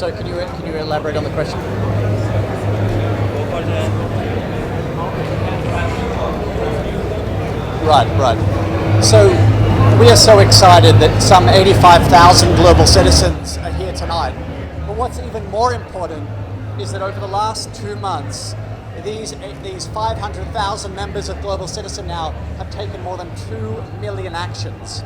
So can you elaborate on the question? Right. So we are so excited that some 85,000 global citizens are here tonight. But what's even more important is that over the last 2 months, these 500,000 members of Global Citizen now have taken more than 2 million actions,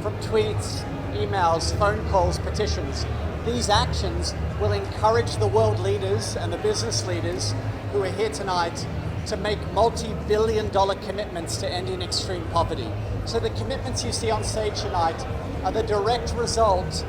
from tweets, emails, phone calls, petitions. These actions will encourage the world leaders and the business leaders who are here tonight to make multi-billion-dollar commitments to ending extreme poverty. So the commitments you see on stage tonight are the direct result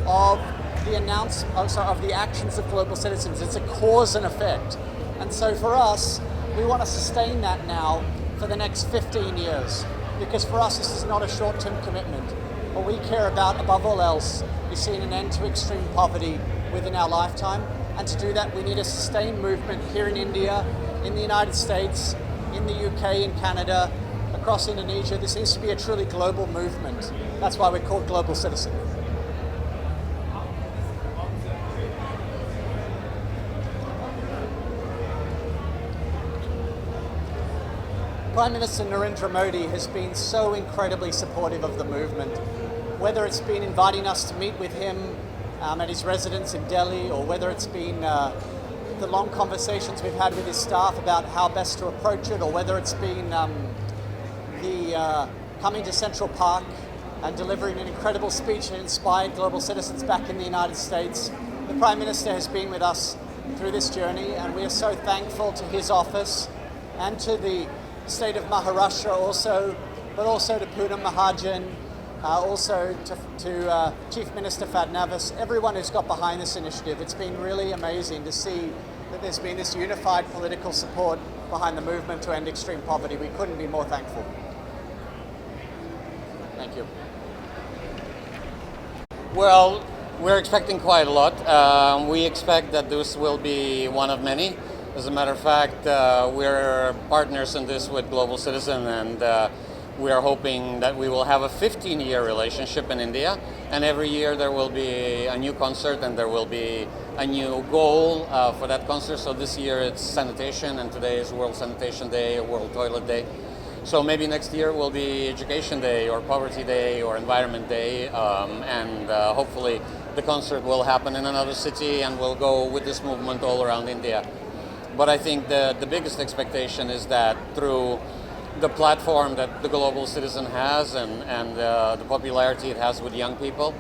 of the actions of Global Citizens. It's a cause and effect. And so for us, we want to sustain that now for the next 15 years. Because for us, this is not a short-term commitment. What we care about, above all else, is seeing an end to extreme poverty within our lifetime. And to do that, we need a sustained movement here in India, in the United States, in the UK, in Canada, across Indonesia. This needs to be a truly global movement. That's why we're called Global Citizen. Prime Minister Narendra Modi has been so incredibly supportive of the movement, whether it's been inviting us to meet with him at his residence in Delhi, or whether it's been the long conversations we've had with his staff about how best to approach it, or whether it's been coming to Central Park and delivering an incredible speech that inspired global citizens back in the United States. The Prime Minister has been with us through this journey, and we are so thankful to his office and to the state of Maharashtra also, but also to Poonam Mahajan, also to Chief Minister Fadnavis, everyone who's got behind this initiative. It's been really amazing to see that there's been this unified political support behind the movement to end extreme poverty. We couldn't be more thankful. Thank you. Well, we're expecting quite a lot. We expect that this will be one of many. As a matter of fact, we're partners in this with Global Citizen, and we are hoping that we will have a 15-year relationship in India, and every year there will be a new concert and there will be a new goal for that concert. So this year it's sanitation, and today is World Sanitation Day, World Toilet Day. So maybe next year will be Education Day or Poverty Day or Environment Day, and hopefully the concert will happen in another city and we'll go with this movement all around India. But I think the biggest expectation is that through the platform that the Global Citizen has and the popularity it has with young people,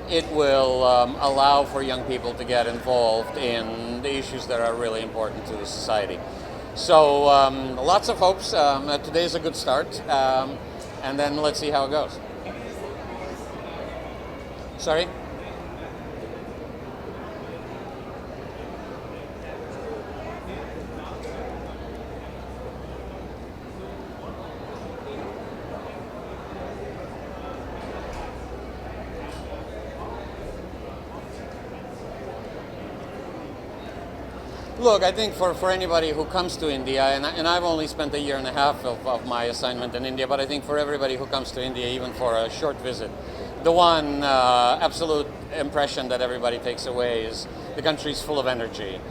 it will allow for young people to get involved in the issues that are really important to the society. So lots of hopes. Today is a good start, and then let's see how it goes. Sorry? Look, I think for anybody who comes to India, and I've only spent a year and a half of my assignment in India, but I think for everybody who comes to India, even for a short visit, the one absolute impression that everybody takes away is the country's full of energy.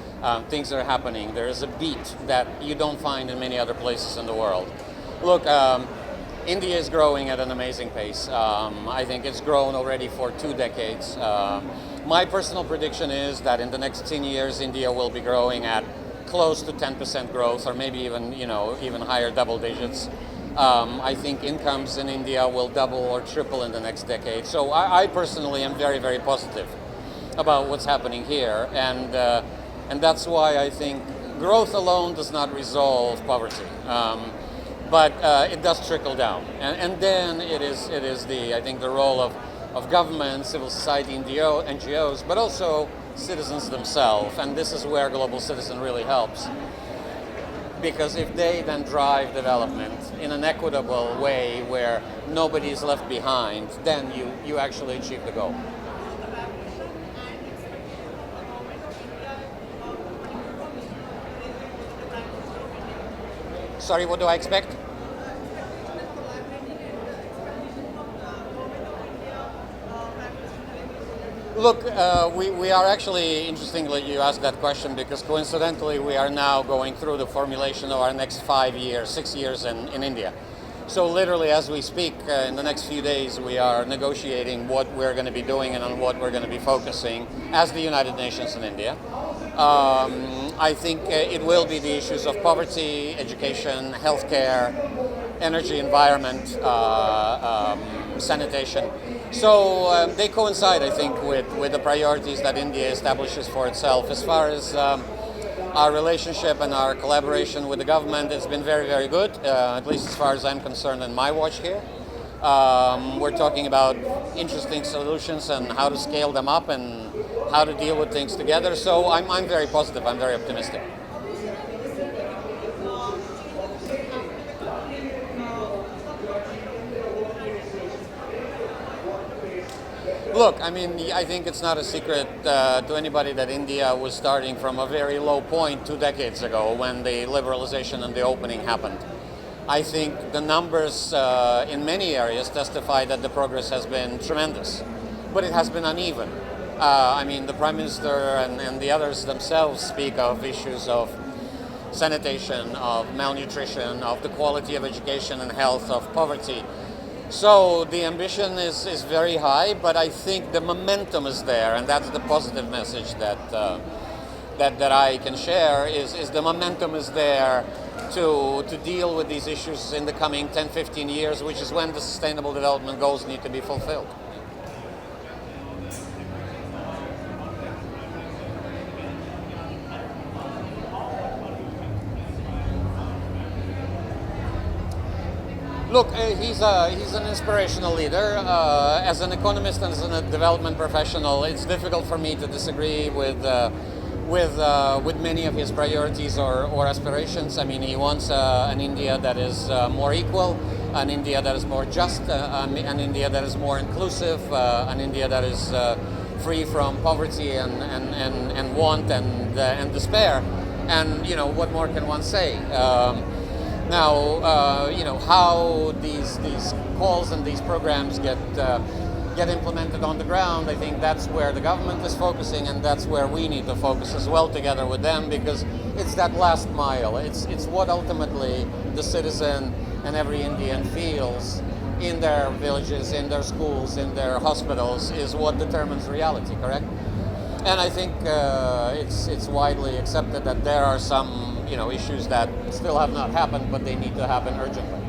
Things are happening. There is a beat that you don't find in many other places in the world. Look, India is growing at an amazing pace. I think it's grown already for 2 decades. My personal prediction is that in the next 10 years, India will be growing at close to 10% growth, or maybe even higher double digits. I think incomes in India will double or triple in the next decade. So I personally am very, very positive about what's happening here, and that's why I think growth alone does not resolve poverty. But it does trickle down, and then it is I think the role of government, civil society, NGOs, but also citizens themselves, and this is where Global Citizen really helps, because if they then drive development in an equitable way where nobody is left behind, then you actually achieve the goal. Sorry, what do I expect? Look, we are actually, interestingly, you asked that question because coincidentally we are now going through the formulation of our next 5 years, 6 years in India. So literally as we speak, in the next few days, we are negotiating what we're going to be doing and on what we're going to be focusing as the United Nations in India. I think it will be the issues of poverty, education, healthcare, energy, environment, sanitation. So they coincide, I think, with the priorities that India establishes for itself. As far as our relationship and our collaboration with the government, it's been very, very good, at least as far as I'm concerned in my watch here. We're talking about interesting solutions and how to scale them up and how to deal with things together. So I'm very positive, I'm very optimistic. Look, I mean, I think it's not a secret to anybody that India was starting from a very low point 2 decades ago when the liberalization and the opening happened. I think the numbers in many areas testify that the progress has been tremendous, but it has been uneven. I mean, the Prime Minister and the others themselves speak of issues of sanitation, of malnutrition, of the quality of education and health, of poverty. So the ambition is very high, but I think the momentum is there, and that's the positive message that I can share is the momentum is there to deal with these issues in the coming 10, 15 years, which is when the Sustainable Development Goals need to be fulfilled. Look, he's an inspirational leader. As an economist and as a development professional, it's difficult for me to disagree with many of his priorities or aspirations. I mean, he wants an India that is more equal, an India that is more just, an India that is more inclusive, an India that is free from poverty and want and despair. And you know, what more can one say? Now, you know, how these calls and these programs get implemented on the ground, I think that's where the government is focusing, and that's where we need to focus as well together with them, because it's that last mile. It's what ultimately the citizen and every Indian feels in their villages, in their schools, in their hospitals, is what determines reality, correct? And I think it's widely accepted that there are some issues that still have not happened, but they need to happen urgently.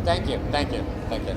Thank you, thank you, thank you.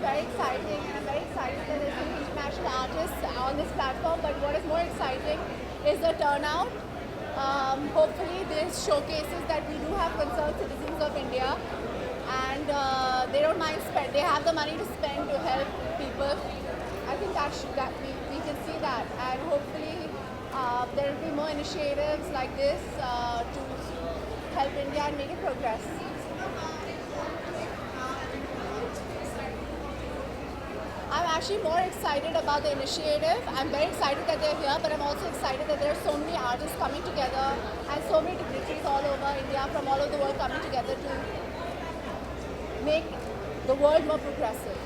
Very exciting, and I'm very excited that there's going to be international artists on this platform. But what is more exciting is the turnout. Hopefully, this showcases that we do have concerned citizens of India, and they don't mind spend. They have the money to spend to help people. I think that we can see that, and hopefully there will be more initiatives like this to help India and make it progress. I'm actually more excited about the initiative. I'm very excited that they're here, but I'm also excited that there are so many artists coming together and so many dignitaries all over India from all over the world coming together to make the world more progressive.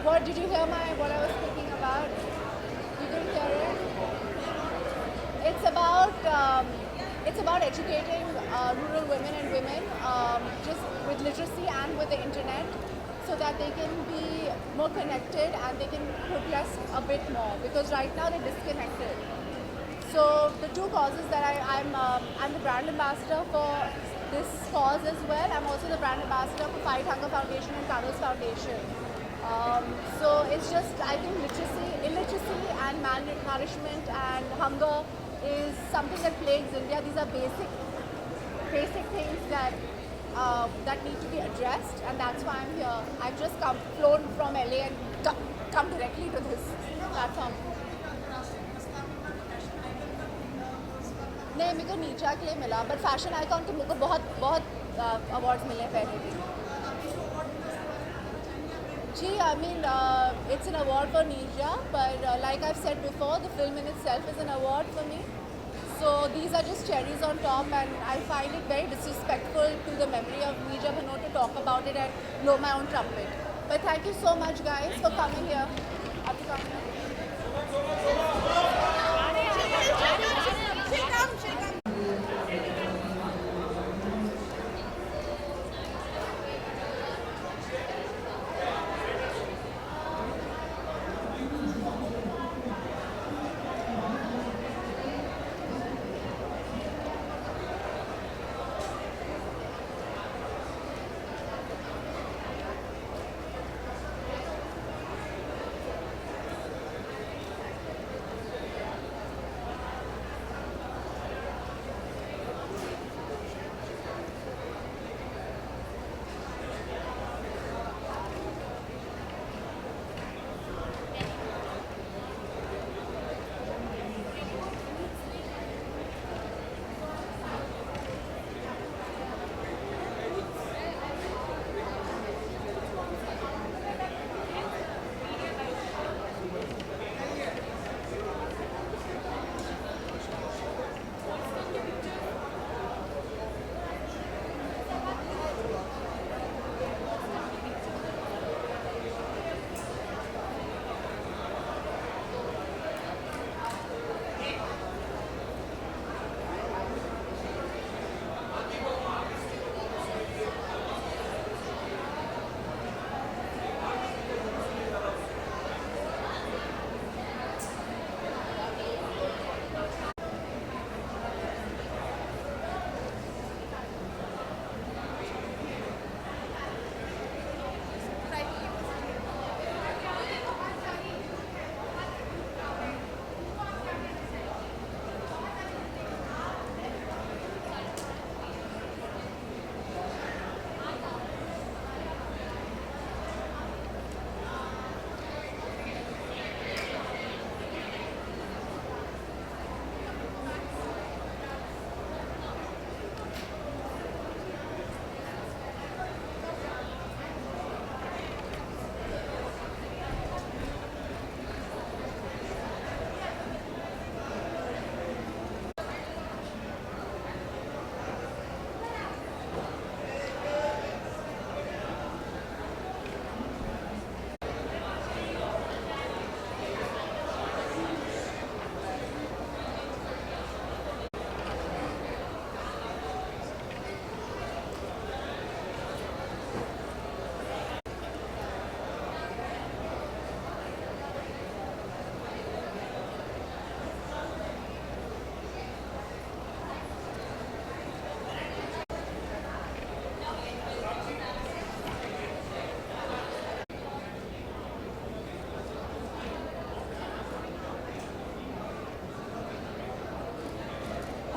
What did you hear what I was speaking about? You didn't hear it? It's about educating rural women and women just with literacy and with the internet, so that they can be more connected and they can progress a bit more, because right now they're disconnected. So the two causes that I'm the brand ambassador for this cause as well. I'm also the brand ambassador for Fight Hunger Foundation and Kanos Foundation. So it's just, I think illiteracy and malnourishment and hunger is something that plagues India. These are basic things that that need to be addressed, and that's why I'm here. I've just flown from LA and come directly to this platform. नहीं, मेरे को नीचा के लिए मिला, but fashion icon के मेरे को बहुत अवार्ड्स मिले पहले भी. Gee, I mean, it's an award for Nisha, but like I've said before, the film in itself is an award for me. So these are just cherries on top, and I find it very disrespectful to the memory of Nisha Bhanot to talk about it and blow my own trumpet. But thank you so much, guys, for coming here. After coming here.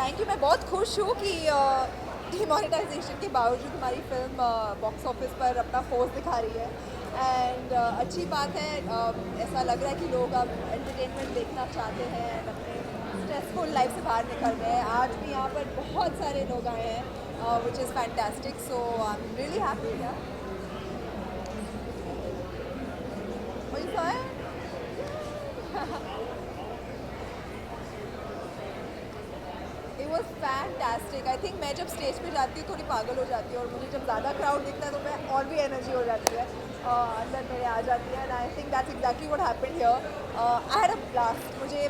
Thank you. मैं बहुत खुश हूँ कि demonetisation के बावजूद हमारी film box office पर अपना फोर्स दिखा रही है एंड अच्छी बात है। ऐसा लग रहा है कि लोग अब एंटरटेनमेंट देखना चाहते हैं एंड अपने स्ट्रेसफुल लाइफ से बाहर निकल रहे हैं। आज भी यहाँ पर बहुत सारे लोग आए हैं which is fantastic, so I am really happy. It was fantastic. I think मैं जब स्टेज पे जाती हूँ थोड़ी पागल हो जाती हूँ और मुझे जब ज़्यादा क्राउड दिखता है तो मैं और भी एनर्जी हो जाती है, अंदर मेरे आ जाती है and I think that's exactly what happened here. I had a blast. मुझे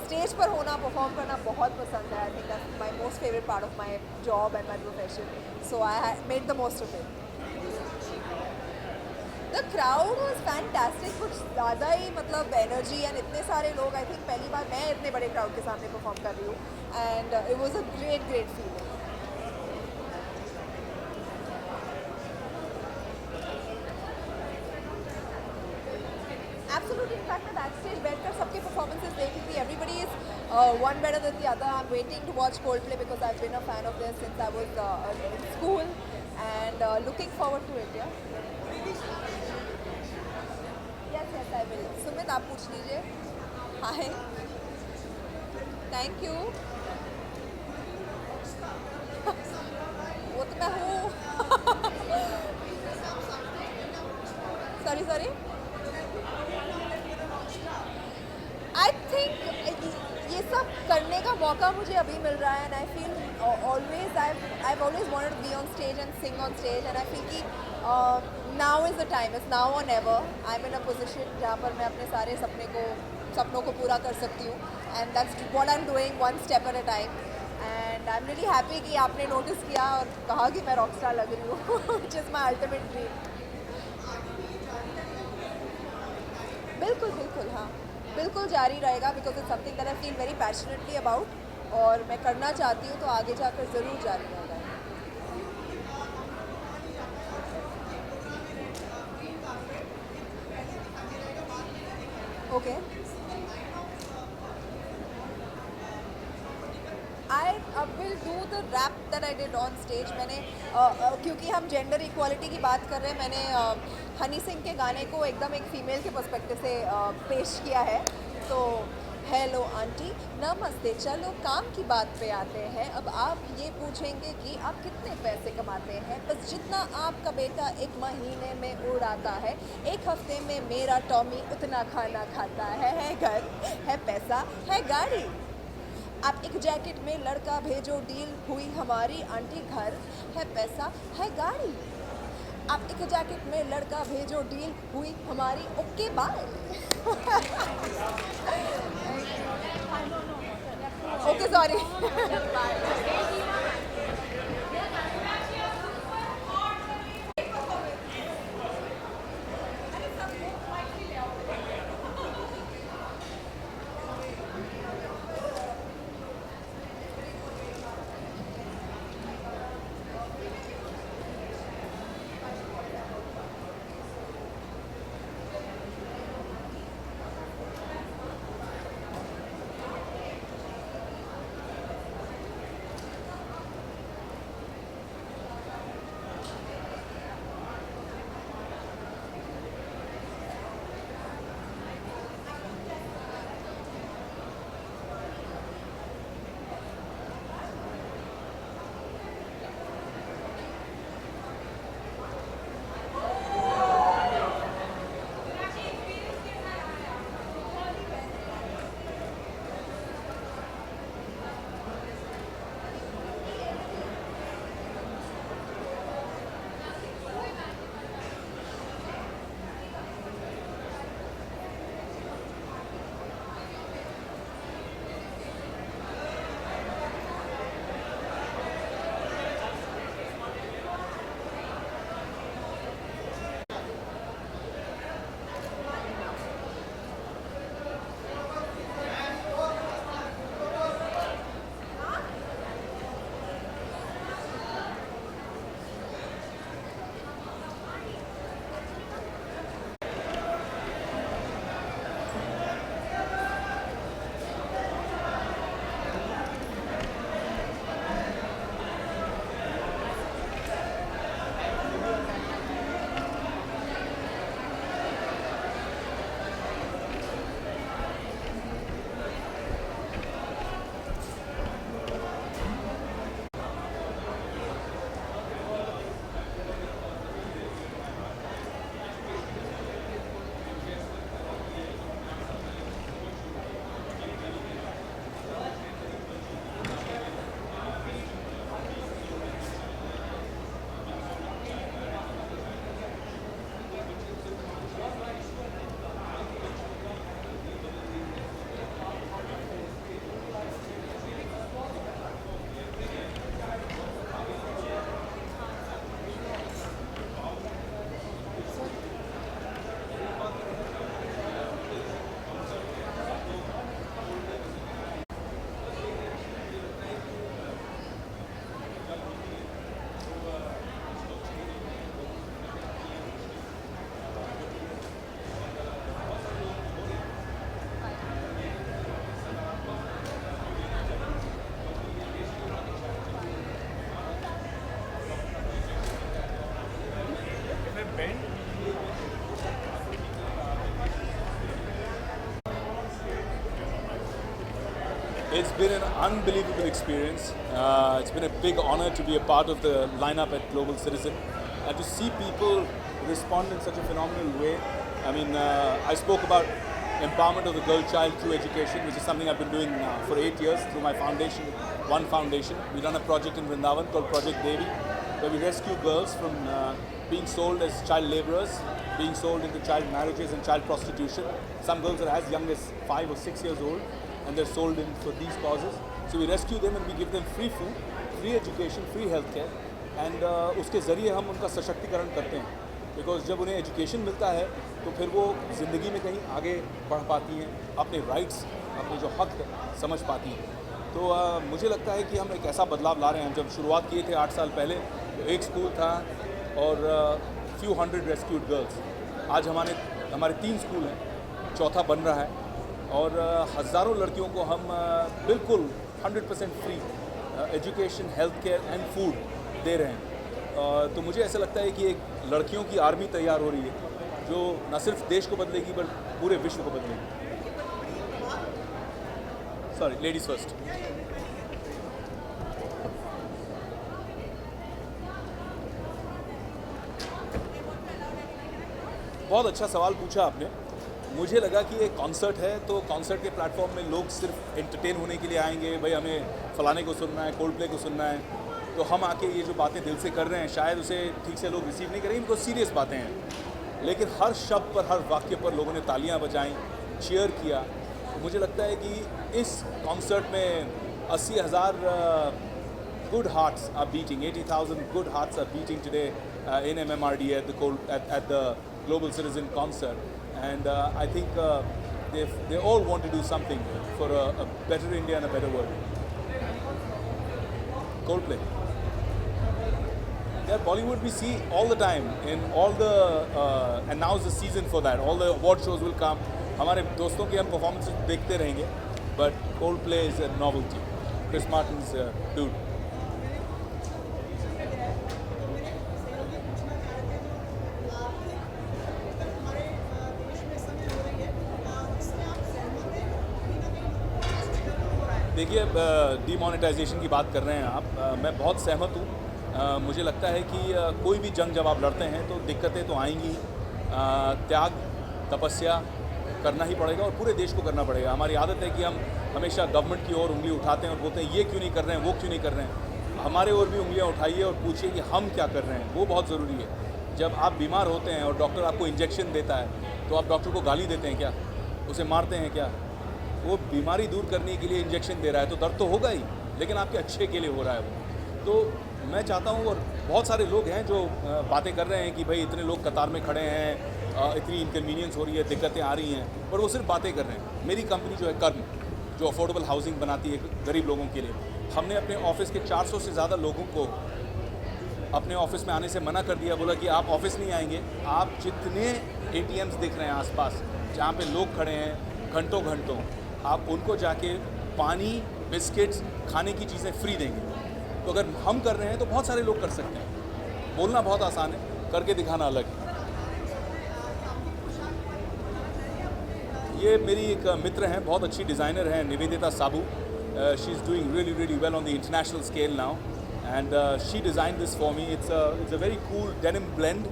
स्टेज पर होना, परफॉर्म करना बहुत पसंद है। I think that's my most favourite part of my job and my profession, so I made the most of it. The crowd was fantastic. कुछ ज़्यादा ही मतलब एनर्जी एंड इतने सारे लोग। आई थिंक पहली बार मैं इतने बड़े क्राउड के सामने परफॉर्म कर रही हूँ and it was a great feeling. Absolutely. In fact, मैं backstage बैठकर सबके performances देख रही थी. Everybody is one better than the other. I'm waiting to watch Coldplay because I've been a fan of theirs since I was in school and looking forward to it. Yeah. Yes, I will. Sumit आप पूछ लीजिए. Hi. Thank you. वो तो मैं हूँ. Sorry. आई think ये सब करने का मौका मुझे अभी मिल रहा है and I feel always I always wanted to be on stage and sing on stage and I feel कि now is the time, is now or never. I am in a position जहाँ पर मैं अपने सारे सपनों को पूरा कर सकती हूँ and that's what I am doing, one step at a time. And I am really happy कि आपने नोटिस किया और कहा कि मैं रॉकस्टार लग रही हूँ which is my ultimate dream. बिल्कुल हाँ, बिल्कुल जारी रहेगा because it's something that I feel very passionately about और मैं करना चाहती हूँ तो आगे जाकर ज़रूर जारी रहेगा। Okay, I will do the rap that I did on stage. मैंने क्योंकि हम जेंडर इक्वालिटी की बात कर रहे हैं, मैंने हनी सिंह के गाने को एकदम एक फ़ीमेल के पर्सपेक्टिव से पेश किया है। तो हेलो आंटी, नमस्ते, चलो काम की बात पे आते हैं। अब आप ये पूछेंगे कि आप कितने पैसे कमाते हैं? बस जितना आपका बेटा एक महीने में उड़ाता है, एक हफ्ते में मेरा टॉमी उतना खाना खाता है घर, है पैसा, है गाड़ी। आप एक जैकेट में लड़का भेजो, डील हुई हमारी आंटी, घर है पैसा है गाड़ी। आप एक जैकेट में लड़का भेजो, डील हुई हमारी, okay bye. Okay sorry. It's been an unbelievable experience. It's been a big honor to be a part of the lineup at Global Citizen and to see people respond in such a phenomenal way. I mean, I spoke about empowerment of the girl child through education, which is something I've been doing for 8 years through my foundation, One Foundation. We run a project in Vrindavan called Project Devi, where we rescue girls from being sold as child laborers, being sold into child marriages and child prostitution. Some girls are as young as 5 or 6 years old, and they're sold in for these causes. So we rescue them and we give them free food, free education, free healthcare, and उसके ज़रिए हम उनका सशक्तिकरण करते हैं. Because जब उन्हें education मिलता है तो फिर वो ज़िंदगी में कहीं आगे बढ़ पाती हैं, अपने राइट्स, अपने जो हक है समझ पाती हैं. तो मुझे लगता है कि हम एक ऐसा बदलाव ला रहे हैं. जब शुरुआत किए थे 8 साल पहले तो एक स्कूल था और फ्यू हंड्रेड रेस्क्यूड गर्ल्स. आज हमारे 3 स्कूल हैं, चौथा बन रहा है और हज़ारों लड़कियों को हम बिल्कुल 100% free education, health care and food दे रहे हैं. तो मुझे ऐसा लगता है कि एक लड़कियों की आर्मी तैयार हो रही है जो न सिर्फ देश को बदलेगी बल्कि पूरे विश्व को बदलेगी. Sorry, ladies first. बहुत अच्छा सवाल पूछा आपने. मुझे लगा कि एक कॉन्सर्ट है तो कॉन्सर्ट के प्लेटफॉर्म में लोग सिर्फ एंटरटेन होने के लिए आएंगे. भाई हमें फलाने को सुनना है, कोल्ड प्ले को सुनना है, तो हम आके ये जो बातें दिल से कर रहे हैं शायद उसे ठीक से लोग रिसीव नहीं करेंगे, बिकॉज सीरियस बातें हैं. लेकिन हर शब्द पर, हर वाक्य पर लोगों ने तालियां बजाईं, चीयर किया. तो मुझे लगता है कि इस कॉन्सर्ट में 80,000 good hearts are beating, 80,000 good hearts are beating today in MMRD at the Global Citizen concert. And I think they all want to do something for a better India and a better world. Coldplay. Yeah, Bollywood we see all the time in all the and now is the season for that. All the award shows will come. हमारे दोस्तों के हम performances देखते रहेंगे. But Coldplay is a novelty. Chris Martin's dude. देखिए, demonetisation की बात कर रहे हैं आप. मैं बहुत सहमत हूँ. मुझे लगता है कि कोई भी जंग जब आप लड़ते हैं तो दिक्कतें तो आएंगी. त्याग, तपस्या करना ही पड़ेगा और पूरे देश को करना पड़ेगा. हमारी आदत है कि हम हमेशा गवर्नमेंट की ओर उंगली उठाते हैं और बोलते हैं ये क्यों नहीं कर रहे हैं, वो क्यों नहीं कर रहे हैं. हमारे ओर भी उंगलियाँ उठाइए और पूछिए कि हम क्या कर रहे हैं. वो बहुत ज़रूरी है. जब आप बीमार होते हैं और डॉक्टर आपको इंजेक्शन देता है तो आप डॉक्टर को गाली देते हैं क्या, उसे मारते हैं क्या? वो बीमारी दूर करने के लिए इंजेक्शन दे रहा है तो दर्द तो होगा ही, लेकिन आपके अच्छे के लिए हो रहा है वो. तो मैं चाहता हूँ, और बहुत सारे लोग हैं जो बातें कर रहे हैं कि भाई इतने लोग कतार में खड़े हैं, इतनी इनकन्वीनियंस हो रही है, दिक्कतें आ रही हैं, पर वो सिर्फ बातें कर रहे हैं. मेरी कंपनी जो है कर्म, जो अफोर्डेबल हाउसिंग बनाती है गरीब लोगों के लिए, हमने अपने ऑफिस के 400 से ज़्यादा लोगों को अपने ऑफिस में आने से मना कर दिया. बोला कि आप ऑफिस नहीं आएंगे, आप जितने ATMs दिख रहे हैं आसपास जहाँ पे लोग खड़े हैं घंटों घंटों, आप उनको जाके पानी, बिस्किट्स, खाने की चीज़ें फ्री देंगे. तो अगर हम कर रहे हैं तो बहुत सारे लोग कर सकते हैं. बोलना बहुत आसान है, करके दिखाना अलग है. ये मेरी एक मित्र हैं, बहुत अच्छी डिज़ाइनर हैं, Nivedita Sabu. She is doing really well on the international scale now, and she designed this for me. It's a very cool denim blend,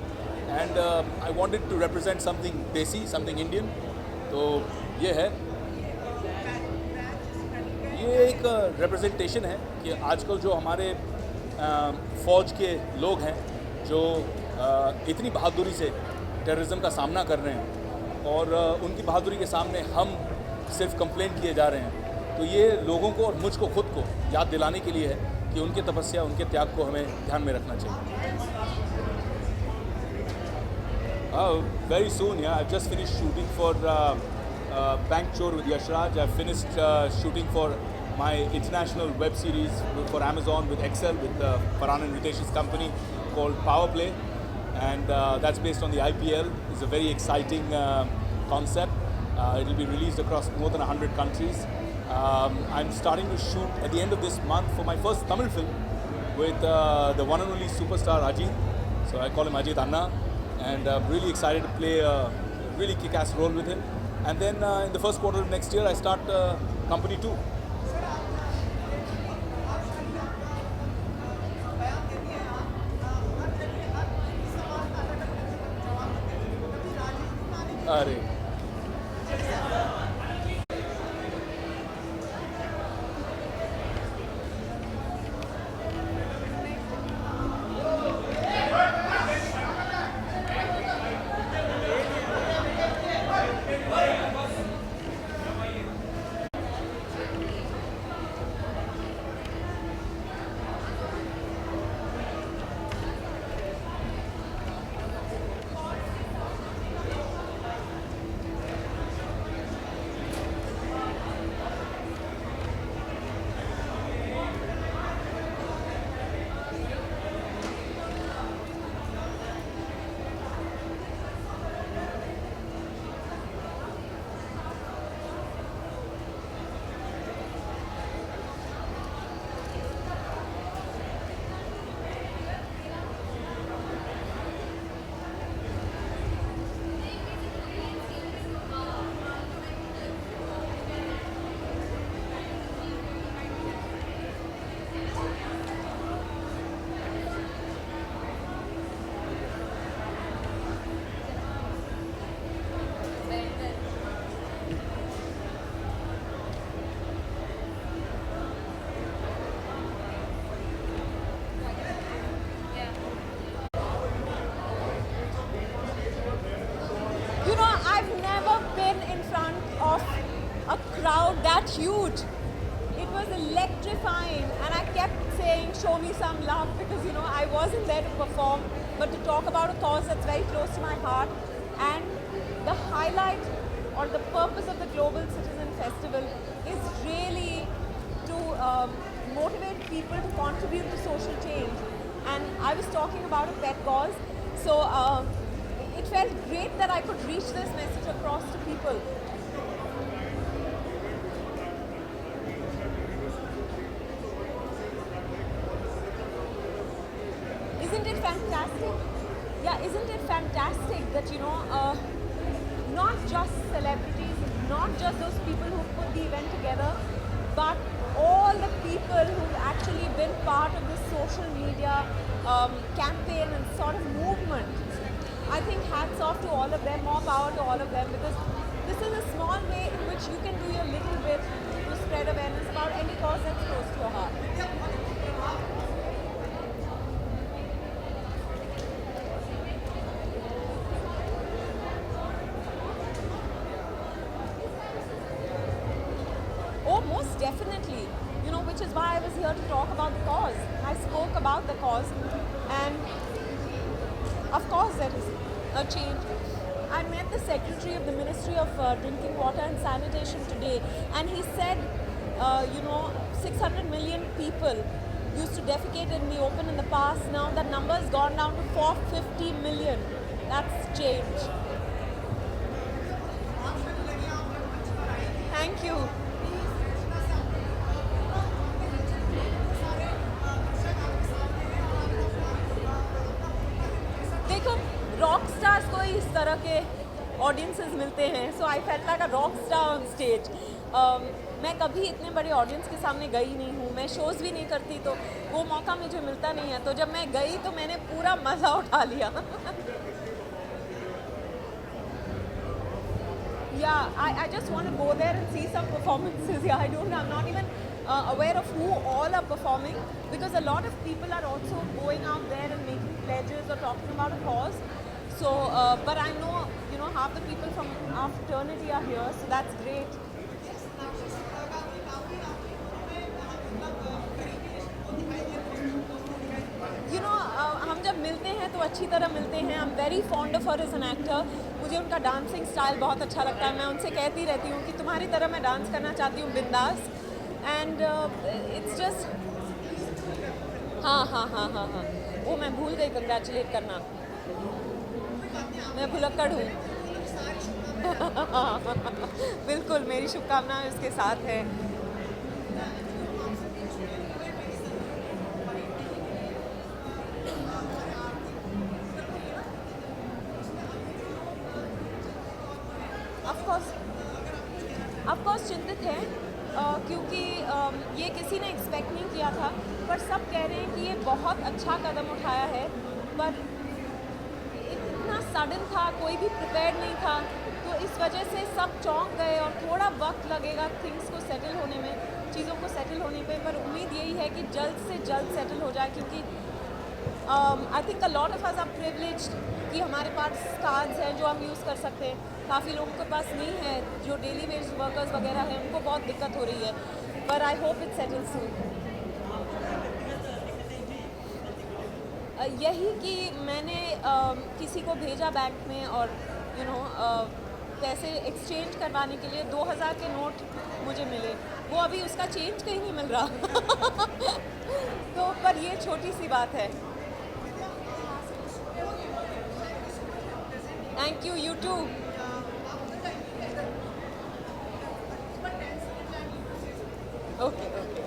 and I wanted to represent something desi, something Indian. तो ये है, ये एक representation है कि आजकल जो हमारे फ़ौज के लोग हैं जो इतनी बहादुरी से टेररिज्म का सामना कर रहे हैं और उनकी बहादुरी के सामने हम सिर्फ कंप्लेंट किए जा रहे हैं. तो ये लोगों को और मुझको खुद को याद दिलाने के लिए है कि उनकी तपस्या, उनके त्याग को हमें ध्यान में रखना चाहिए. Very soon, yeah. I've just finished shooting for Bank Chor with Yashraj. I've finished shooting for my international web series for Amazon with Excel with Farhan and Ritesh's company called Power Play, and that's based on the IPL. It's a very exciting concept. It will be released across more than 100 countries. I'm starting to shoot at the end of this month for my first Tamil film with the one and only superstar Ajit. So I call him Ajit Anna, and I'm really excited to play a really kick-ass role with him. And then in the first quarter of next year, I start Company 2. सारे. You know, I've never been in front of a crowd that huge. It was electrifying, and I kept saying, show me some love, because, you know, I wasn't there to perform, but to talk about a cause that's very close to my heart. And the highlight or the purpose of the Global Citizen Festival is really to motivate people to contribute to social change. And I was talking about a pet cause, so it felt great that I could reach this message across to people. Isn't it fantastic? Yeah, isn't it fantastic that, you know, not just celebrities, not just those people who put the event together, but all the people who've actually been part of this social media campaign and sort of movement. I think hats off to all of them, more power to all of them, because this is a small way in which you can do your little bit to spread awareness about any cause that's close to your heart. Oh, most definitely. You know, which is why I was here to talk about the cause. I spoke about the cause, and of course there is a change. I met the Secretary of the Ministry of Drinking Water and Sanitation today, and he said, you know, 600 million people used to defecate in the open in the past. Now that number has gone down to 450 million. That's change. Thank you. देखो, rock stars को इस तरह के audiences मिलते हैं, so I felt like a rock star on stage. मैं कभी इतने बड़े ऑडियंस के सामने गई नहीं हूँ, मैं शोज़ भी नहीं करती, तो वो मौका मुझे मिलता नहीं है. तो जब मैं गई तो मैंने पूरा मज़ा उठा लिया. Yeah, I just want to go there and see some performances. Yeah, I'm not even aware of who all are performing, because a lot of people are also going out there and making pledges or talking about a cause. So, but I know, you know, half the people from our fraternity are here, so that's great. You know, हम जब मिलते हैं तो अच्छी तरह मिलते हैं. I'm very fond of her as an actor. मुझे उनका डांसिंग स्टाइल बहुत अच्छा लगता है. मैं उनसे कहती रहती हूँ कि तुम्हारी तरह मैं डांस करना चाहती हूँ, बिंदास. एंड इट्स जस्ट हाँ, वो मैं भूल गई कंग्रेचुलेट करना. मैं भुलक्कड़ हूँ. बिल्कुल, मेरी शुभकामनाएं उसके साथ है. ऑफकोर्स चिंतित है, क्योंकि ये किसी ने एक्सपेक्ट नहीं किया था, पर सब कह रहे हैं कि ये बहुत अच्छा कदम उठाया है. पर इतना सडन था, कोई भी प्रिपेयर्ड नहीं था, तो इस वजह से सब चौंक गए और थोड़ा वक्त लगेगा थिंग्स को सेटल होने में, चीज़ों को सेटल होने पे, पर उम्मीद यही है कि जल्द से जल्द सेटल हो जाए, क्योंकि I think a lot of us are privileged कि हमारे पास कार्ड्स हैं जो हम यूज़ कर सकते हैं, काफ़ी लोगों के पास नहीं है, जो डेली वेज वर्कर्स वगैरह हैं उनको बहुत दिक्कत हो रही है, पर आई होप इट सेटल सून। यही कि मैंने किसी को भेजा बैंक में और पैसे एक्सचेंज करवाने के लिए 2000 के नोट मुझे मिले, वो अभी उसका चेंज कहीं नहीं मिल रहा तो पर ये छोटी सी बात है। Thank you, you too. Okay okay.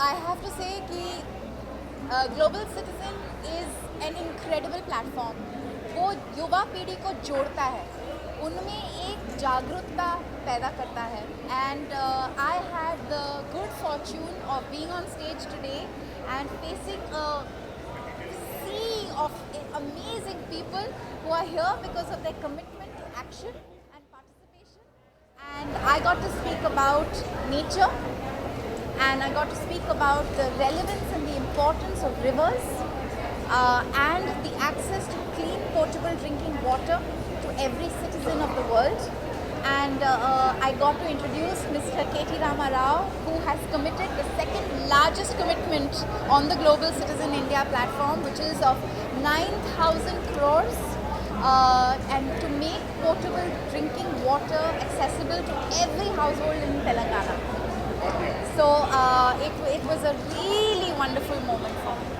I have to say कि global citizen is an incredible platform. वो युवा पीढ़ी को जोड़ता है, उनमें एक जागरूकता पैदा करता है। And I had the good Fortune of being on stage today and facing a sea of amazing people who are here because of their commitment to action and participation. And I got to speak about nature, and I got to speak about the relevance and the importance of rivers and the access to clean potable drinking water to every citizen of the world. And I got to introduce Mr. K.T. Rama Rao, who has committed the second largest commitment on the Global Citizen India platform, which is of 9,000 crores and to make potable drinking water accessible to every household in Telangana. So it was a really wonderful moment for me.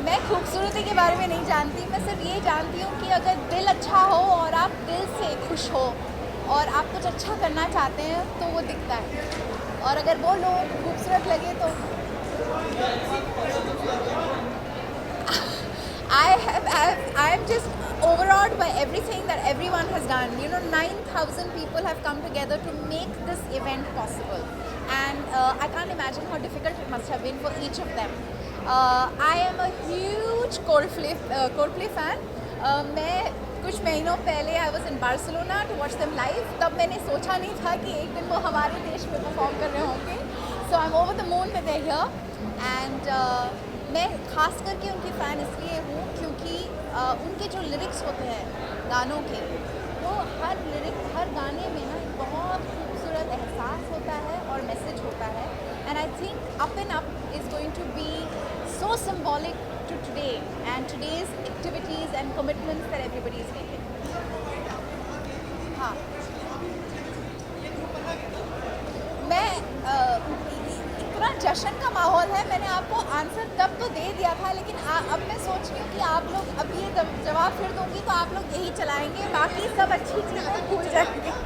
मैं खूबसूरती के बारे में नहीं जानती, मैं सिर्फ ये जानती हूँ कि अगर दिल अच्छा हो और आप दिल से खुश हो और आप कुछ अच्छा करना चाहते हैं तो वो दिखता है, और अगर वो लोग खूबसूरत लगे तो I am just overawed by everything that everyone has done. 9,000 people have come together to make this event possible, and I can't imagine how difficult it must have been for each of them. I am a huge Coldplay fan. मैं कुछ महीनों पहले I was in Barcelona to watch them live. तब मैंने सोचा नहीं था कि एक दिन वो हमारे देश में परफॉर्म कर रहे होंगे. So I'm over the moon that they're here, and मैं खास करके उनकी फ़ैन इसलिए हूँ क्योंकि उनके जो लिरिक्स होते हैं गानों के, वो हर गाने में ना बहुत खूबसूरत एहसास होता है और मैसेज होता है. And I think Up and Up is going to be so symbolic to today and today's activities and commitments that everybody is making. हाँ मैं इतना जश्न का माहौल है, मैंने आपको आंसर तब तो दे दिया था, लेकिन अब मैं सोच रही हूँ कि आप लोग अब ये जवाब फिर दूंगी तो आप लोग यही चलाएंगे, बाकी सब अच्छी चीज़ें भूल जाएंगे.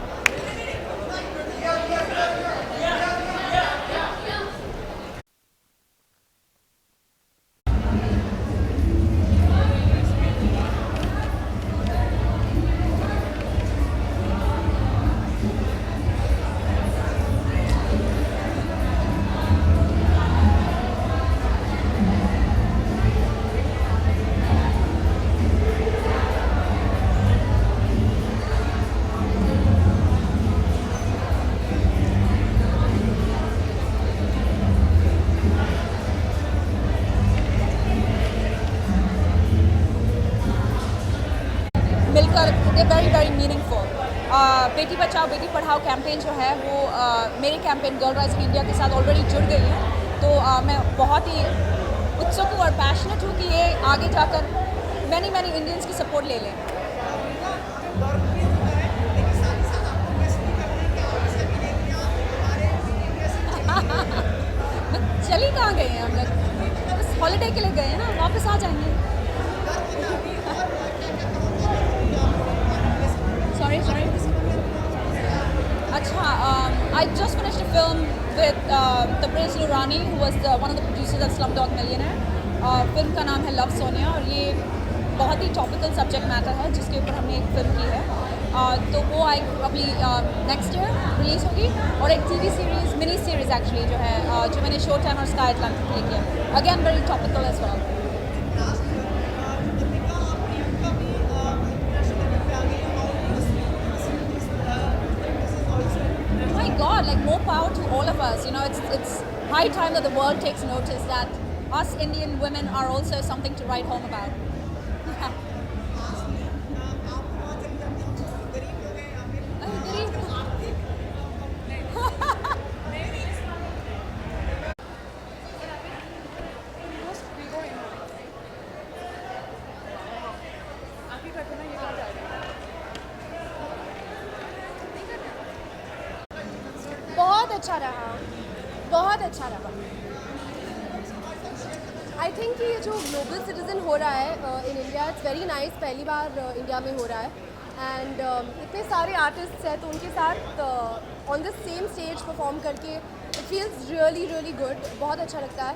मिलकर they very meaningful. Beti Bachao Beti Padhao campaign जो है वो मेरे कैंपेन गर्ल राइजिंग इंडिया के साथ ऑलरेडी जुड़ गई है, तो मैं बहुत ही उत्सुक हूँ और पैशनेट हूँ कि ये आगे जाकर मैनी इंडियंस की सपोर्ट ले लें. चली कहाँ गए हैं हम लोग, बस हॉलीडे के लिए गए हैं ना, वापस आ जाएंगे. Sorry. Achha, I just finished a film with the Prince Nurani, who was one of the producers of Slumdog Millionaire. Film का नाम है लव सोनिया और ये बहुत ही टॉपिकल सब्जेक्ट मैटर है जिसके ऊपर हमने एक फिल्म की है. तो वो अभी नेक्स्ट ईयर रिलीज़ होगी. और एक TV series mini series actually जो है जो मैंने शो टाइम और स्काई अटलांटिक के लिए किया. Again very topical as well. God, like more power to all of us. You know, it's high time that the world takes notice that us Indian women are also something to write home about. बहुत अच्छा रहा. I think कि ये जो global citizen हो रहा है in India, it's very nice. पहली बार इंडिया में हो रहा है एंड इतने सारे आर्टिस्ट्स हैं तो उनके साथ on the same stage perform करके इट फील्स रियली गुड. बहुत अच्छा लगता है.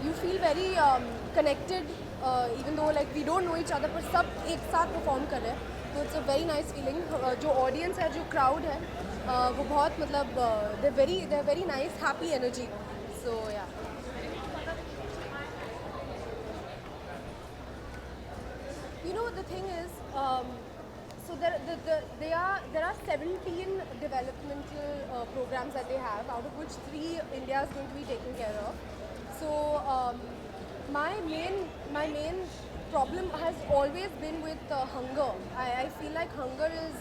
You feel very connected even though like we don't know each other, पर सब एक साथ परफॉर्म कर रहे हैं तो it's a very nice feeling. जो ऑडियंस है, जो क्राउड है, वो बहुत मतलब they very nice happy energy. So yeah you know the thing is so there are 17 developmental programs that they have, out of which 3 India is going to be taken care of. So my main problem has always been with hunger. I feel like hunger is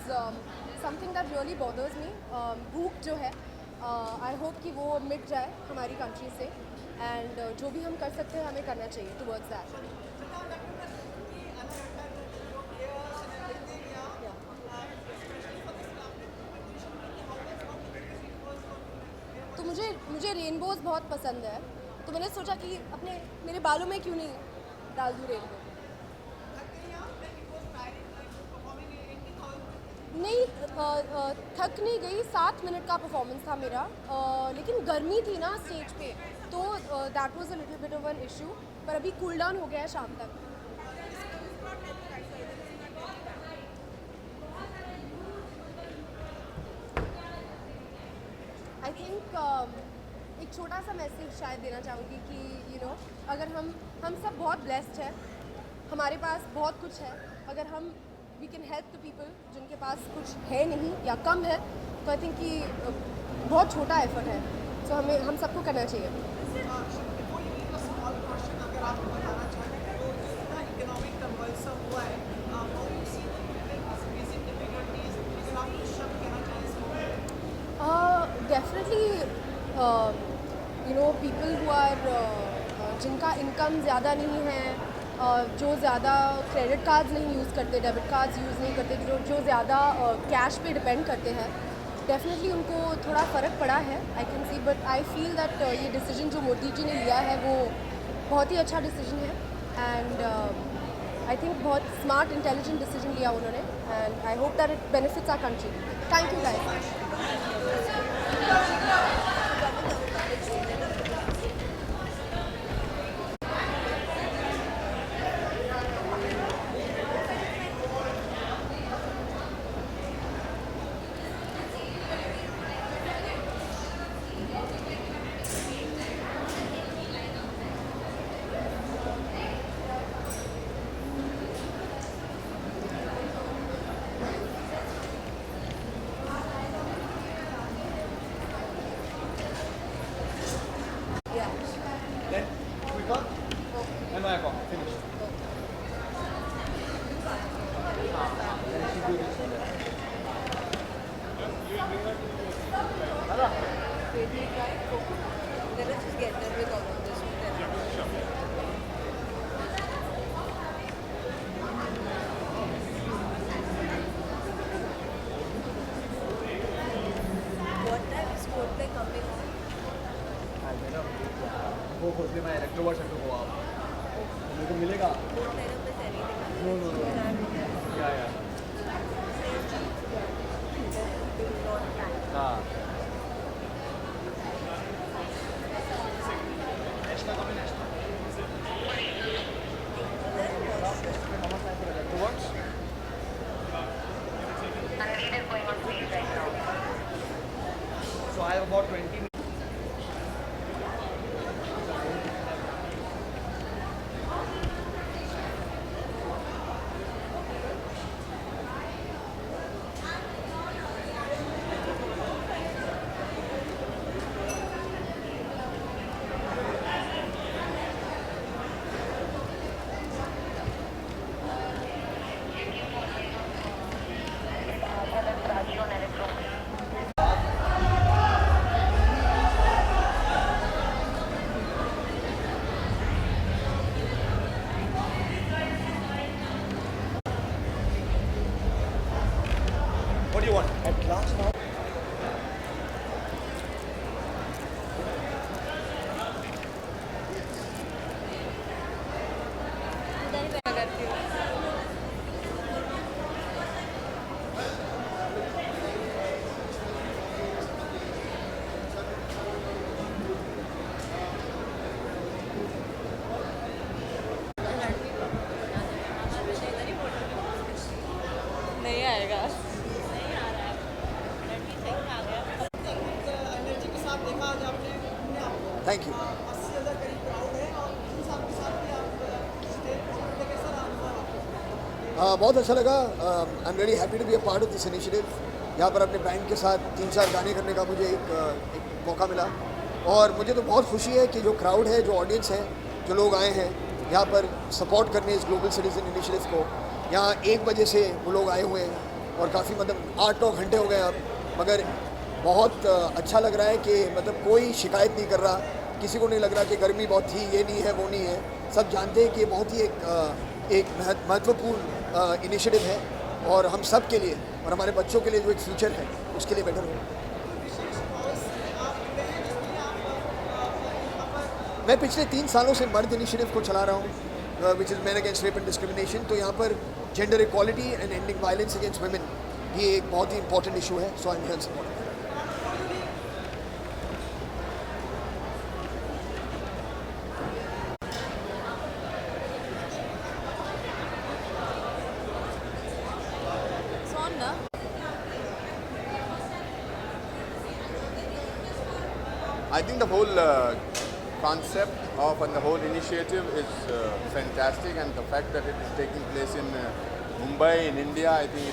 something that really bothers me. भूख जो है I hope कि वो मिट जाए हमारी country से, and जो भी हम कर सकते हैं हमें करना चाहिए towards that. तो मुझे रेनबोज बहुत पसंद है, तो मैंने सोचा कि मेरे बालों में क्यों नहीं डाल दूँ रेनबो. नहीं थक नहीं गई. 7 मिनट का परफॉर्मेंस था मेरा, लेकिन गर्मी थी ना स्टेज पे, तो that was a little bit of an issue. पर अभी कूल डाउन हो गया है शाम तक. आई थिंक एक छोटा सा मैसेज शायद देना चाहूँगी कि यू नो अगर हम सब बहुत ब्लेस्ड हैं, हमारे पास बहुत कुछ है. अगर हम we can help the people जिनके पास कुछ है नहीं या कम है, तो आई थिंक कि बहुत छोटा एफर्ट है. सो हम सबको करना चाहिए. डेफिनेटली पीपल हु आर जिनका इनकम ज़्यादा नहीं है, जो ज़्यादा क्रेडिट कार्ड्स नहीं यूज़ करते, डेबिट कार्ड्स यूज़ नहीं करते, जो ज़्यादा कैश पे डिपेंड करते हैं, डेफिनेटली उनको थोड़ा फ़र्क पड़ा है, I can see. But I feel that ये डिसीजन जो मोदी जी ने लिया है वो बहुत ही अच्छा डिसीजन है. एंड आई थिंक बहुत स्मार्ट इंटेलिजेंट डिसीजन लिया उन्होंने. And I hope that it benefits our country. Thank you guys. Then quicker and my account. Finish. Let us just get done with all of this. What time is Coldplay coming on? वो खोजने में electronvolt से हो आप मेरे को मिलेगा. Don't let us miss anything. No. Yeah. हाँ. Electroworks. So I have about 20 minutes. What do you want? At last now. नहीं आएगा. Thank you. बहुत अच्छा लगा. I am really happy to be a part of this initiative. यहाँ पर अपने band के साथ 3-4 गाने करने का मुझे एक मौका मिला और मुझे तो बहुत खुशी है कि जो क्राउड है, जो ऑडियंस है, जो लोग आए हैं यहाँ पर सपोर्ट करने इस ग्लोबल सिटीजन इनिशिएटिव को. यहाँ 1 बजे से वो लोग आए हुए हैं और काफ़ी मतलब 8-9 घंटे हो गए अब, मगर बहुत अच्छा लग रहा है कि मतलब कोई शिकायत नहीं कर रहा, किसी को नहीं लग रहा कि गर्मी बहुत थी, ये नहीं है, वो नहीं है. सब जानते हैं कि ये बहुत ही एक महत्वपूर्ण इनिशिएटिव है और हम सब के लिए और हमारे बच्चों के लिए जो एक फ्यूचर है उसके लिए बेटर होगा. मैं पिछले 3 सालों से मर्द इनिशिएटिव को चला रहा हूँ, which is man against rape and discrimination. तो यहाँ पर gender equality and ending violence against women ये एक बहुत ही इंपॉर्टेंट इशू है. So I am here support. I think the whole concept of and the whole initiative is fantastic, and the fact that it is taking place in Mumbai, in India, I think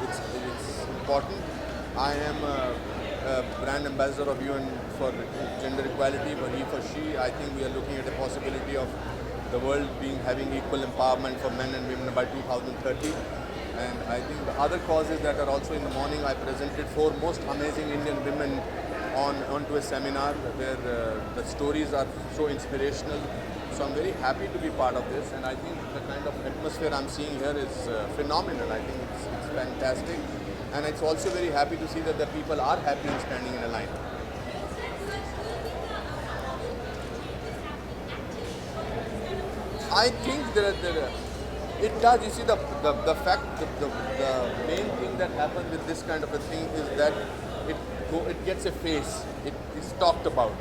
it's important. I am a brand ambassador of UN for gender equality, for he, for she. I think we are looking at a possibility of the world having equal empowerment for men and women by 2030. And I think the other causes that are also in the morning, I presented 4 most amazing Indian women onto a seminar where the stories are so inspirational. So I'm very happy to be part of this, and I think the kind of atmosphere I'm seeing here is phenomenal. I think it's fantastic, and it's also very happy to see that the people are happy in standing in a line. I think it does. You see, the main thing that happens with this kind of a thing is that it gets a face. It is talked about.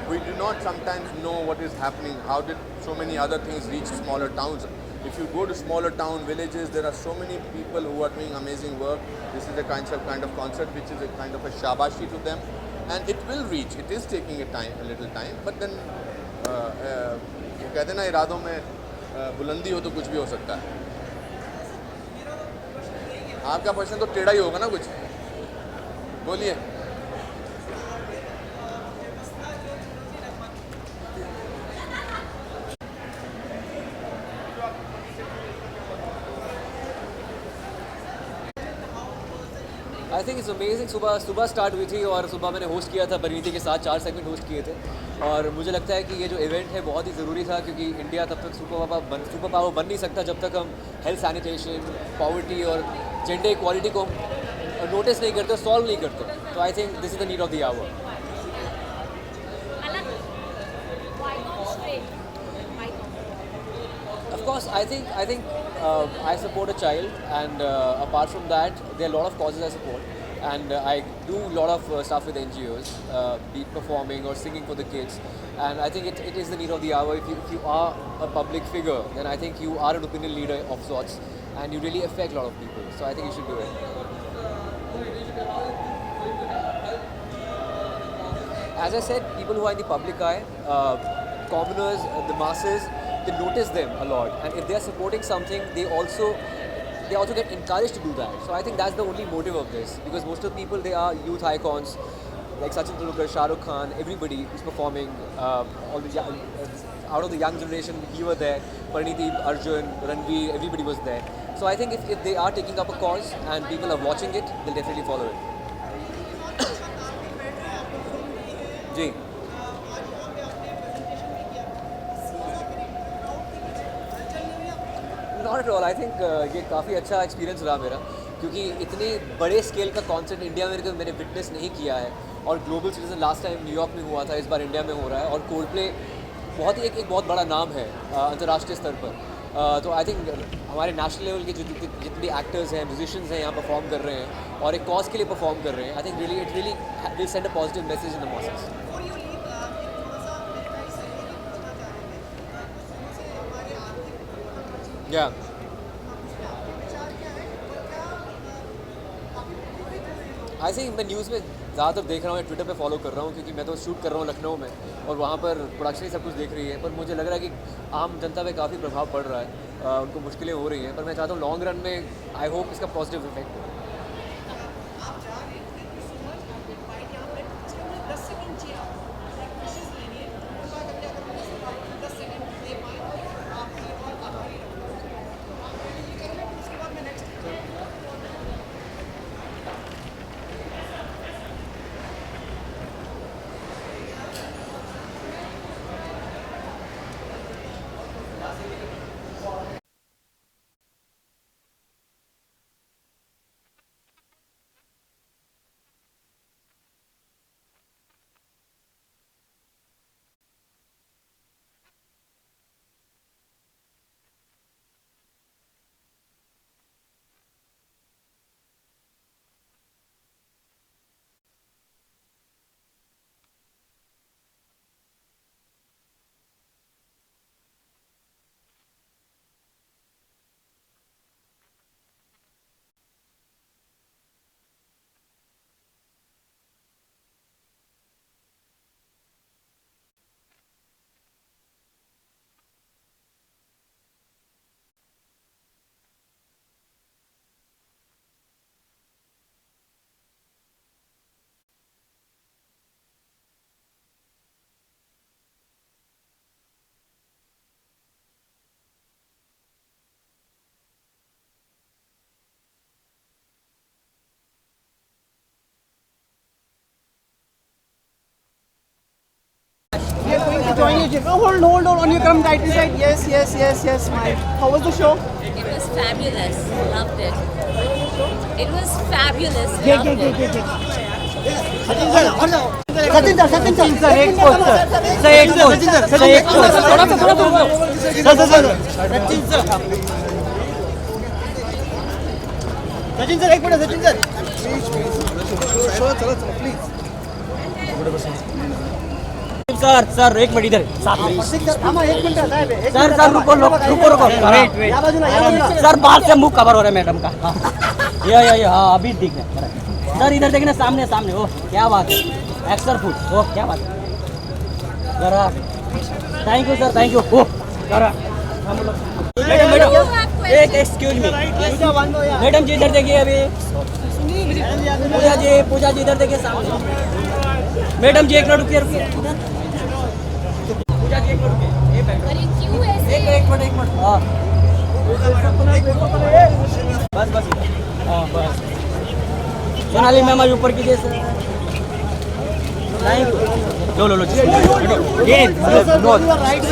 We do not sometimes know what is happening. How did so many other things reach smaller towns? If you go to smaller town villages, there are so many people who are doing amazing work. This is a kind of concept which is a kind of a shabashi to them, and it will reach. It is taking a little time, but then वो कहते ना इरादों में बुलंदी हो तो कुछ भी हो सकता है. आपका प्रश्न तो टेढ़ा ही होगा ना कुछ. बोलिए. I think it's amazing. सुबह स्टार्ट हुई थी और सुबह मैंने होस्ट किया था परिणीति के साथ. 4 सेगमेंट होस्ट किए थे और मुझे लगता है कि ये जो इवेंट है बहुत ही ज़रूरी था, क्योंकि इंडिया तब तक सुपर पावर बन नहीं सकता जब तक हम हेल्थ सैनिटेशन, पॉवर्टी और जेंडर इक्वालिटी को नोटिस नहीं करते, सॉल्व नहीं करते. तो I think this is the need of the hour. Of course, I think I support a child, and apart from that, there are a lot of causes I support, and I do a lot of stuff with NGOs, be it performing or singing for the kids, and I think it is the need of the hour. If you are a public figure, then I think you are an opinion leader of sorts, and you really affect a lot of people. So I think you should do it. As I said, people who are in the public eye, commoners, the masses, they notice them a lot, and if they are supporting something, they also get encouraged to do that. So I think that's the only motive of this, because most of the people, they are youth icons like Sachin Tendulkar, Shah Rukh Khan, everybody is performing. All the out of the young generation, we were there. Parineeti, Arjun, Ranveer, everybody was there. So I think if they are taking up a cause and people are watching it, they'll definitely follow it. जी. Not at all. I think ये काफ़ी अच्छा experience रहा मेरा, क्योंकि इतने बड़े scale का कॉन्सर्ट इंडिया में मैंने विटनेस नहीं किया है, और global citizen last time New York में हुआ था, इस बार इंडिया में हो रहा है, और कोल्डप्ले बहुत ही एक बहुत बड़ा नाम है अंतर्राष्ट्रीय स्तर पर. तो आई थिंक हमारे नेशनल लेवल के जितने भी एक्टर्स हैं, म्यूजिशियंस हैं, यहाँ परफॉर्म कर रहे हैं और एक कॉज के लिए परफॉर्म कर रहे हैं. I think it really will send a positive message in the masses. या आई थिंक मैं न्यूज़ में ज़्यादातर देख रहा हूँ, ट्विटर पे फॉलो कर रहा हूँ, क्योंकि मैं तो शूट कर रहा हूँ लखनऊ में, और वहाँ पर प्रोडक्शन ही सब कुछ देख रही है. पर मुझे लग रहा है कि आम जनता पे काफ़ी प्रभाव पड़ रहा है, उनको मुश्किलें हो रही हैं, पर मैं चाहता हूँ लॉन्ग रन में आई होप इसका पॉजिटिव इफेक्ट हो. enjoying it. Hold on your come title side. Yes, smile. How was the show? It was fabulous. Loved it. It was fabulous. Sir, एक पोस्ट सचिन सर एक minute Sachin sir sir एक minute इधर sir रुको sir बाहर से मुंह cover हो रहा है मैडम का ये हाँ अभी दिख रहा है सर इधर देखना सामने ओ क्या बात है एक्सर फूड ओ क्या बात है जरा thank you sir thank you ओ जरा मैडम एक एक्सक्यूज मी मैडम जी इधर देखिए अभी पूजा जी इधर देखिए सामने मैडम जी एक मिनट रुकिए पूजा जी एक मिनट रुकिए एक मिनट हाँ बस हाँ बस सोनाली मैम आज ऊपर कीजिए सर लो राइट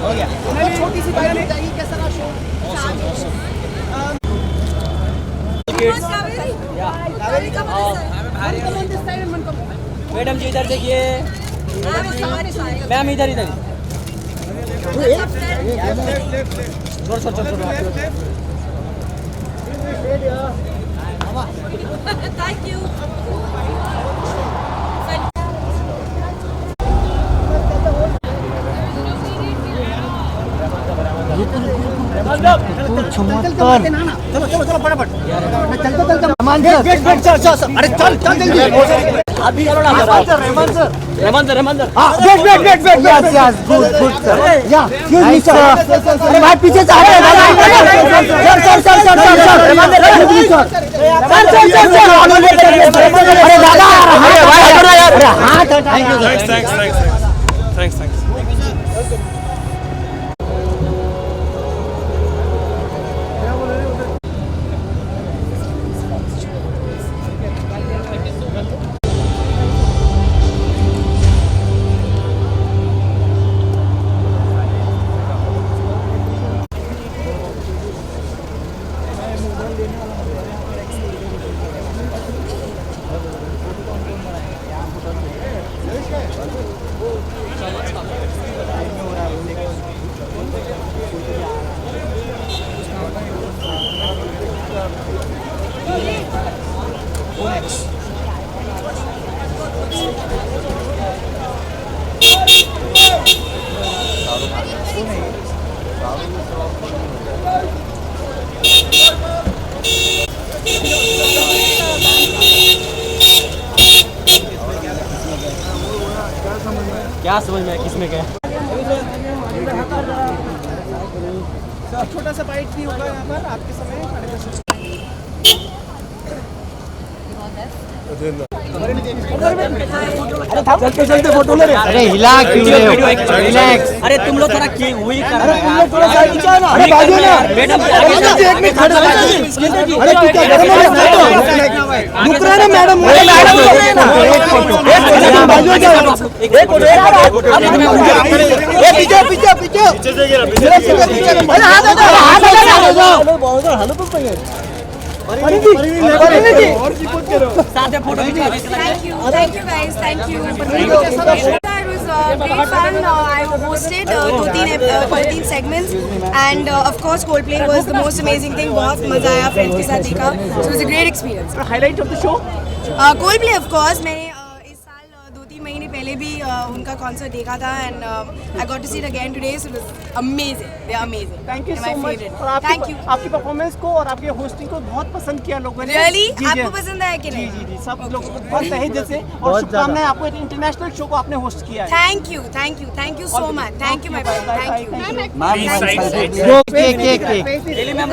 हो गया छोटी सी बात बताइए कैसा रहा शो मैडम जी इधर देखिए मैम इधर Thank you. चलो फटाफट अरे चल जल्दी अभी Rahman sir yes good sir या अरे भाई पीछे से अरे दादा अरे भाई यार हां थैंक यू थैंक्स क्या समझ में किसमें क्या छोटा सा बाइट भी होगा यहाँ पर आपके समय चलते फोटो ले अरे हिला क्यों रिलैक्स अरे तुम लोग थोड़ा वही कर रहे हो अरे बाजू ना मैडम एक मिनट खड़े अरे तू क्या गरम है रुक रहा है मैडम एक फोटो बाजू जाओ एक फोटो पीछे अरे हाथ लगा हेलो तो भैया Thank you guys, thank you. It was great fun. I hosted 13 segments and of course Coldplay was the most amazing thing. बहुत मजा आया फ्रेंड्स के साथ देखा. So it was a great experience. Highlight of the show? Coldplay of course. मैंने इस साल 2-3 महीने पहले भी उनका कॉन्सर्ट देखा था and I got to see it again today. So it was amazing. They are amazing. Thank you so much. Thank you. आपकी परफॉर्मेंस को और आपके होस्टिंग को बहुत पसंद किया लोगों ने. Really? आपको पसंद आया कि नहीं? जी सब लोगों को बहुत तहे दिल से और शुभकामनाएं आपको एक इंटरनेशनल शो को आपने होस्ट किया है. Thank you so much. Thank you my brother. Thank you.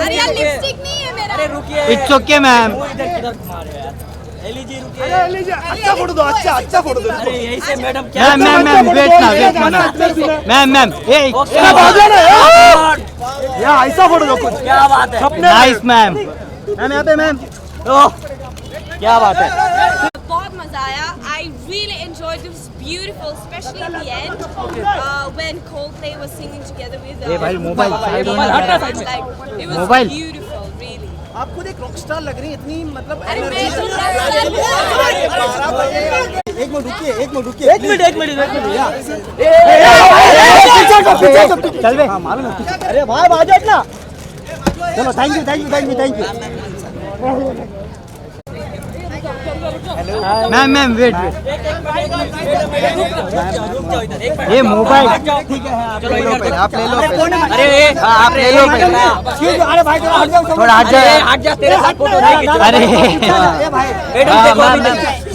अरे यार लिपस्टिक नहीं है मेरा. अरे रुकिए. It's okay ma'am. एली जी रुकिए. अरे एली जी अच्छा फोटो दो अच्छा फोटो दो. अरे यही से मैडम क्या मैम वेट मैम ए बाजू ना यार ऐसा फोटो दो कुछ. क्या बात है. नाइस मैम यहाँ पे मैम. क्या बात है. बहुत मजा आया. I really enjoyed it. It was beautiful, especially in the end when Coldplay was singing together with. भाई मोबाइल साइड होना. Like it was Mobile. beautiful, really. आप खुद एक रॉकस्टार लग रही हैं, इतनी मतलब अरे मैं तो एक मिनट रुकिए. एक मिनट चल बे. हाँ मालूम है. अरे भाई बाजू ना. चलो थैंक यू. Ma'am wait. ये मोबाइल ठीक है. आप ले लो पहले. आप ले लो. अरे आप ले लो पहले. अरे भाई थोड़ा हट जा. तेरे साथ फोटो. अरे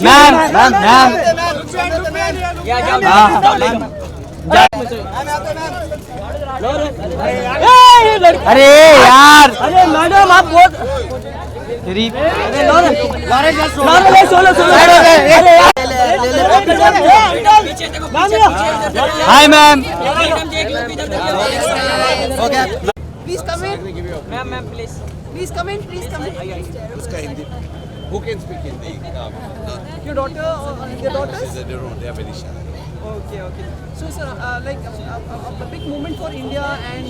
मैम अरे यार. अरे मैडम आप बहुत hi ma'am. Please come in. Ma'am please. Please come in. उसका Hindi. Who can speak Hindi? Your daughter or your daughters? They are very shy. Okay. So sir, like a big moment for India and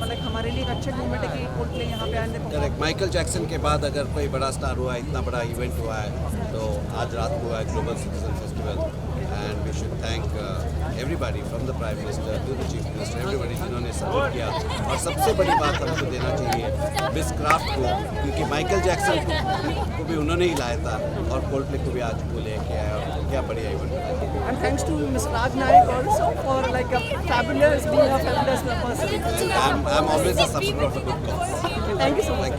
like हमारे लिए एक अच्छा moment है कि Coldplay यहाँ पे आने. Correct. माइकल जैक्सन के बाद अगर कोई बड़ा स्टार हुआ है, इतना बड़ा इवेंट हुआ है, तो आज रात को हुआ है global citizen festival. And we should thank everybody from the prime minister to the chief minister, everybody जिन्होंने सपोर्ट किया. और सबसे बड़ी बात हमको देना चाहिए बिस्क्राफ्ट को, क्योंकि माइकल जैक्सन को भी उन्होंने ही लाया था और कोल्डप्ले को भी आज को लेके आया. और क्या बढ़िया event. And thanks to Ms. Raj Naik also for like a fabulous being a fabulous person. I'm always a supporter of a good cause. Thank you so much.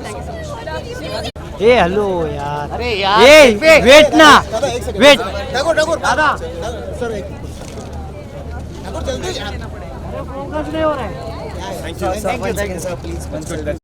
A hello यार. अरे यार वेट ना. Wait दादा sir एक जल्दी programme नहीं हो रहा है. Thank you sir please.